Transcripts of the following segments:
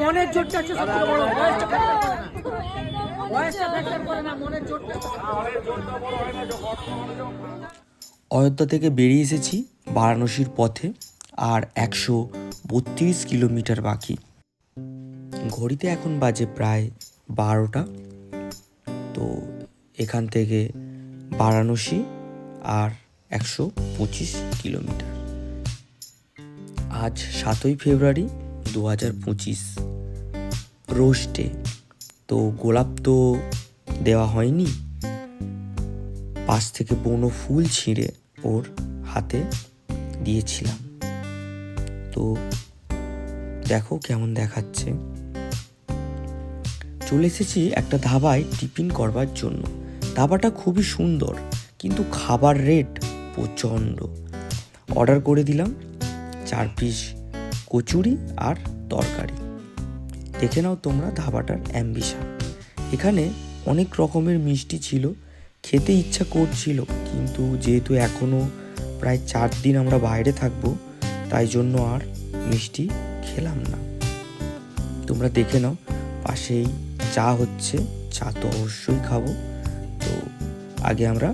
মনের জোরটা হচ্ছে সবথেকে বড়, বয়সটা ফ্যাক্টর করে না, মনের জোরটা। অযোধ্যা থেকে বেরিয়ে এসেছি বারাণসীর পথে, আর 132 কিলোমিটার বাকি। ঘড়িতে এখন বাজে প্রায় 12টা। তো এখান থেকে বারাণসী আর 125 কিলোমিটার। আজ 7ই ফেব্রুয়ারি 2025, রোজ ডে। তো গোলাপ তো দেওয়া হয়নি, পাশ থেকে বনো ফুল ছিঁড়ে ওর হাতে দিয়েছিলাম। তো দেখো কেমন দেখাচ্ছে। চলে এসেছি একটা ধাবায় টিফিন করবার জন্য। ধাবাটা খুবই সুন্দর, কিন্তু খাবার রেট প্রচণ্ড। অর্ডার করে দিলাম 4 পিস কচুরি আর তরকারি। দেখে নাও তোমরা ধাবাটার অ্যাম্বিশন। এখানে অনেক রকমের মিষ্টি ছিল, খেতে ইচ্ছা করছিল, কিন্তু যেহেতু এখনও প্রায় 4 দিন আমরা বাইরে থাকবো, তাই জন্য আর মিষ্টি খেলাম না। তোমরা দেখে নাও, পাশেই চা হচ্ছে, চা তো অবশ্যই খাবো। তো আগে আমরা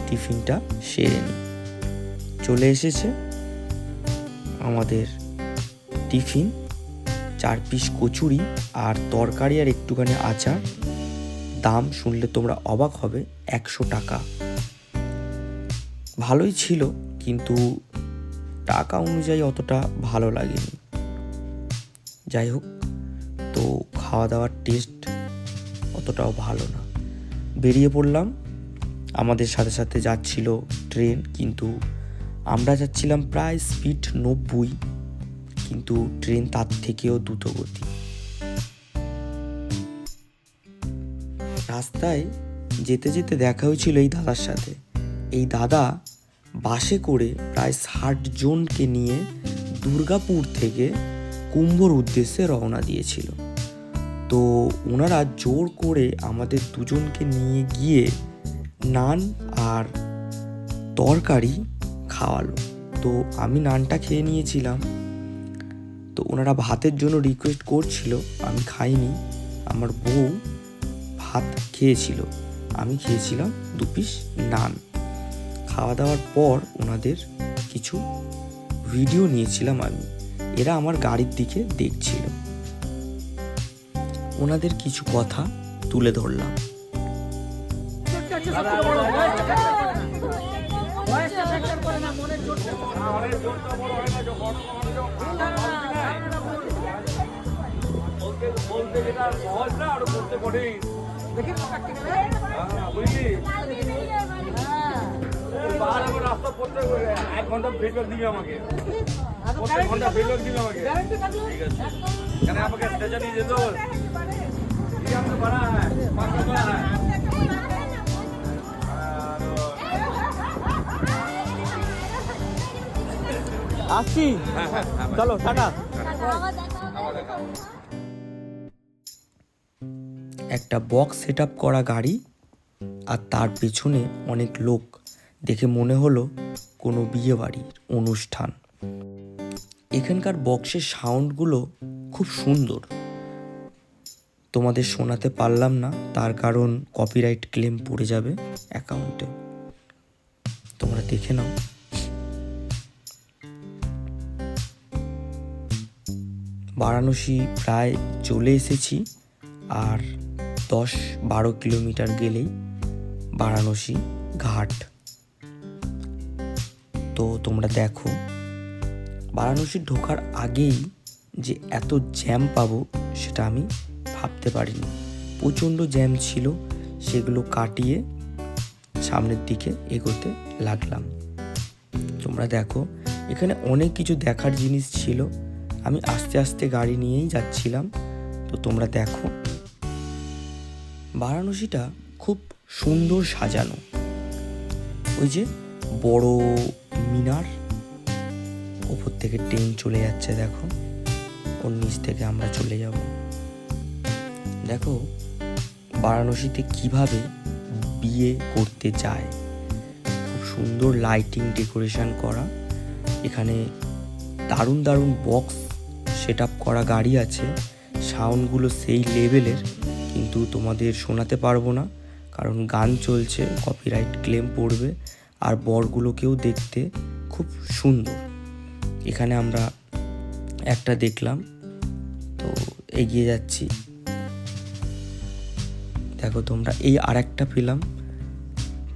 টিফিনটা সেরে নিই। চলে এসেছে আমাদের টিফিন, 4 পিস কচুরি আর তরকারি আর একটুখানি আচার। দাম শুনলে তোমরা অবাক হবে, 100 টাকা। ভালোই ছিল, কিন্তু টাকা অনুযায়ী অতটা ভালো লাগেনি। যাই হোক, তো খাওয়া দাওয়ার টেস্ট অতটাও ভালো না। বেরিয়ে পড়লাম। আমাদের সাথে সাথে যাচ্ছিল ট্রেন, কিন্তু আমরা যাচ্ছিলাম প্রায় স্পিড 90, কিন্তু ট্রেন তার থেকেও দ্রুত গতি। রাস্তায় যেতে যেতে দেখা হয়েছিল এই দাদার সাথে। এই দাদা বাসে করে প্রায় 60 জনকে নিয়ে দুর্গাপুর থেকে কুম্ভর উদ্দেশ্যে রওনা দিয়েছিল। তো ওনারা জোর করে আমাদের দুজনকে নিয়ে গিয়ে নান আর তরকারি খাওয়ালো। তো আমি নানটা খেয়ে নিয়েছিলাম। তো ওনারা ভাতের জন্য রিকোয়েস্ট করছিল, আমি খাইনি। আমার বউ ভাত খেয়েছিল, আমি খেয়েছিলাম 2 পিস নান। খাওয়া দাওয়ার পর ওনাদের কিছু ভিডিও নিয়েছিলাম আমি। এরা আমার গাড়ির দিকে দেখছিল, ওনাদের কিছু কথা তুলে ধরলাম। জোরটা হচ্ছে সবথেকে বড়, বয়সটা ফ্যাক্টর করে না, মনের জোরটা। বলতে যেটা সহজ না, আর করতে কঠিন। দেখি প্র্যাকটিক্যাল। বুঝলি, বার আমার রাস্তা করতে 1 ঘন্টা ফিডব্যাক দিবি আমাকে, প্রত্যেক ঘন্টা ফিডব্যাক দিবি আমাকে। গ্যারান্টি থাকলো ঠিক আছে, কেন আমাকে স্টেশন নিয়ে যেত, ঠিক আছে, বাড়া হ্যাঁ, পাঁচটা বাড়া হ্যাঁ। আসছি, চলো টাটা। একটা বক্স সেট আপ করা গাড়ি, আর তার পেছনে অনেক লোক। দেখে মনে হলো কোনো বিয়ে বাড়ির অনুষ্ঠান। এখানকার বক্সের সাউন্ডগুলো খুব সুন্দর, তোমাদের শোনাতে পারলাম না, তার কারণ কপিরাইট ক্লেম পড়ে যাবে অ্যাকাউন্টে। তোমরা দেখে নাও। বারাণসী প্রায় চলে এসেছি, আর 10-12 কিলোমিটার গেলেই বারাণসী ঘাট। তো তোমরা দেখো, বারাণসী ঢোকার আগেই যে এত জ্যাম পাবো সেটা আমি ভাবতে পারিনি। প্রচণ্ড জ্যাম ছিল, সেগুলো কাটিয়ে সামনের দিকে এগোতে লাগলাম। তোমরা দেখো, এখানে অনেক কিছু দেখার জিনিস ছিল। আমি আস্তে আস্তে গাড়ি নিয়েই যাচ্ছিলাম। তো তোমরা দেখো, বারাণসীটা খুব সুন্দর সাজানো। ওই যে বড় মিনার, ওপর থেকে ট্রেন চলে যাচ্ছে, দেখো ওর নিচ থেকে আমরা চলে যাব। দেখো বারাণসীতে কিভাবে বিয়ে করতে যায়, খুব সুন্দর লাইটিং ডেকোরেশন করা। এখানে দারুণ দারুণ বক্স সেট আপ করা গাড়ি আছে, সাউন্ডগুলো সেই লেভেলের, কিন্তু তোমাদের শোনাতে পারবো না কারণ গান চলছে, কপিরাইট ক্লেম পড়বে। আর বরগুলোকেও দেখতে খুব সুন্দর। এখানে আমরা একটা দেখলাম, তো এগিয়ে যাচ্ছি। দেখো তোমরা, এই আরেকটা পেলাম,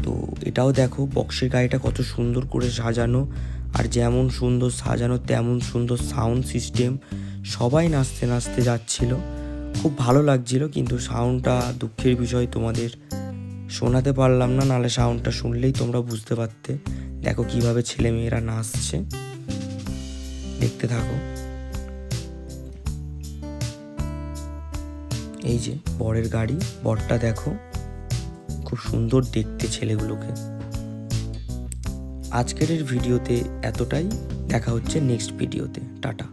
তো এটাও দেখো বক্সের গাড়িটা কত সুন্দর করে সাজানো, আর যেমন সুন্দর সাজানো তেমন সুন্দর সাউন্ড সিস্টেম। সবাই নাচতে নাচতে যাচ্ছিল, খুব ভালো লাগছিল। কিন্তু সাউন্ডটা দুঃখের বিষয় তোমাদের শোনাতে পারলাম না, নাহলে সাউন্ডটা শুনলেই তোমরা বুঝতে পারতে। দেখো কিভাবে ছেলেমেয়েরা নাচছে, দেখতে থাকো। এই যে বরের গাড়ি, বরটা দেখো খুব সুন্দর দেখতে ছেলেগুলোকে। আজকের ভিডিওতে এতটাই, দেখা হচ্ছে নেক্সট ভিডিওতে। টাটা।